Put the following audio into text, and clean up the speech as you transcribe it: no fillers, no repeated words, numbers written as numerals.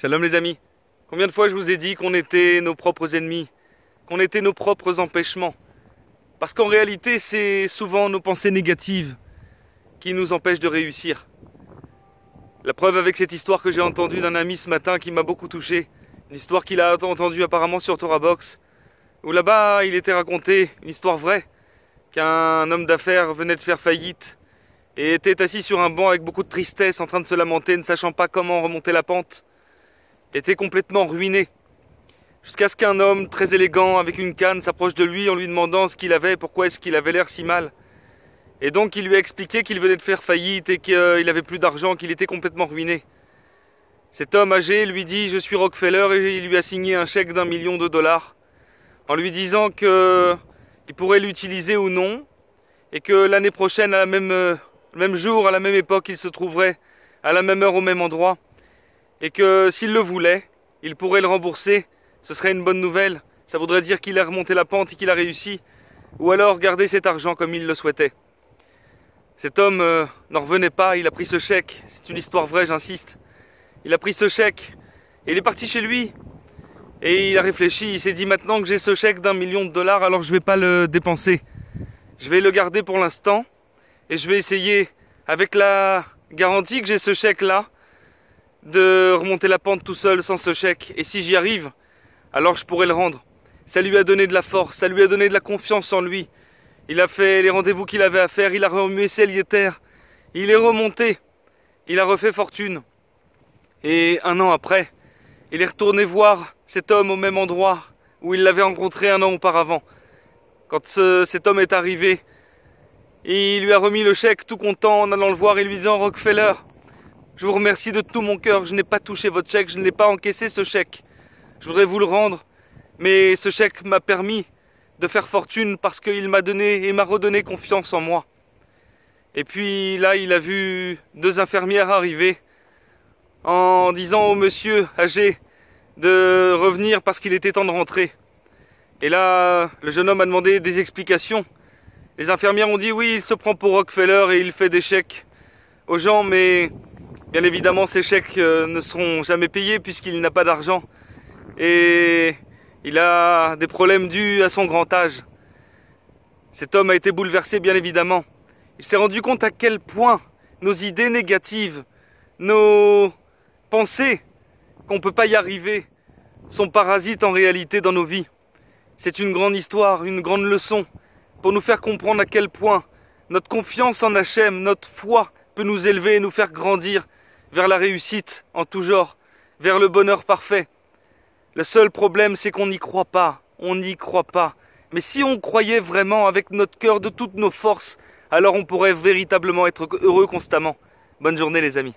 Shalom les amis. Combien de fois je vous ai dit qu'on était nos propres ennemis, qu'on était nos propres empêchements? Parce qu'en réalité, c'est souvent nos pensées négatives qui nous empêchent de réussir. La preuve avec cette histoire que j'ai entendue d'un ami ce matin qui m'a beaucoup touché. Une histoire qu'il a entendue apparemment sur Torah Box, où là-bas il était raconté une histoire vraie, qu'un homme d'affaires venait de faire faillite et était assis sur un banc avec beaucoup de tristesse, en train de se lamenter, ne sachant pas comment remonter la pente, était complètement ruiné. Jusqu'à ce qu'un homme très élégant avec une canne s'approche de lui en lui demandant ce qu'il avait, pourquoi est-ce qu'il avait l'air si mal. Et donc il lui a expliqué qu'il venait de faire faillite et qu'il n'avait plus d'argent, qu'il était complètement ruiné. Cet homme âgé lui dit « Je suis Rockefeller » et il lui a signé un chèque d'1 million de dollars en lui disant qu'il pourrait l'utiliser ou non et que l'année prochaine, le même jour, à la même époque, il se trouverait à la même heure au même endroit et que s'il le voulait, il pourrait le rembourser. Ce serait une bonne nouvelle. Ça voudrait dire qu'il a remonté la pente et qu'il a réussi, ou alors garder cet argent comme il le souhaitait. Cet homme n'en revenait pas, il a pris ce chèque. C'est une histoire vraie, j'insiste. Il a pris ce chèque et il est parti chez lui. Et il a réfléchi, il s'est dit maintenant que j'ai ce chèque d'1 million de dollars, alors je ne vais pas le dépenser. Je vais le garder pour l'instant et je vais essayer, avec la garantie que j'ai ce chèque-là, de remonter la pente tout seul sans ce chèque. Et si j'y arrive, alors je pourrai le rendre. Ça lui a donné de la force, ça lui a donné de la confiance en lui. Il a fait les rendez-vous qu'il avait à faire, il a remué ciel et terre. Il est remonté, il a refait fortune. Et 1 an après, il est retourné voir cet homme au même endroit où il l'avait rencontré 1 an auparavant. Quand cet homme est arrivé, il lui a remis le chèque tout content en allant le voir et lui disant « Rockefeller, je vous remercie de tout mon cœur, je n'ai pas touché votre chèque, je ne l'ai pas encaissé ce chèque. Je voudrais vous le rendre, mais ce chèque m'a permis de faire fortune parce qu'il m'a donné et m'a redonné confiance en moi. » Et puis là, il a vu 2 infirmières arriver en disant au monsieur âgé de revenir parce qu'il était temps de rentrer. Et là, le jeune homme a demandé des explications. Les infirmières ont dit oui, il se prend pour Rockefeller et il fait des chèques aux gens, mais bien évidemment ces chèques ne seront jamais payés puisqu'il n'a pas d'argent. Et il a des problèmes dus à son grand âge. Cet homme a été bouleversé bien évidemment. Il s'est rendu compte à quel point nos idées négatives, nos pensées qu'on ne peut pas y arriver, sont parasites en réalité dans nos vies. C'est une grande histoire, une grande leçon pour nous faire comprendre à quel point notre confiance en Hachem, notre foi peut nous élever et nous faire grandir vers la réussite en tout genre, vers le bonheur parfait. Le seul problème, c'est qu'on n'y croit pas, on n'y croit pas. Mais si on croyait vraiment avec notre cœur de toutes nos forces, alors on pourrait véritablement être heureux constamment. Bonne journée les amis.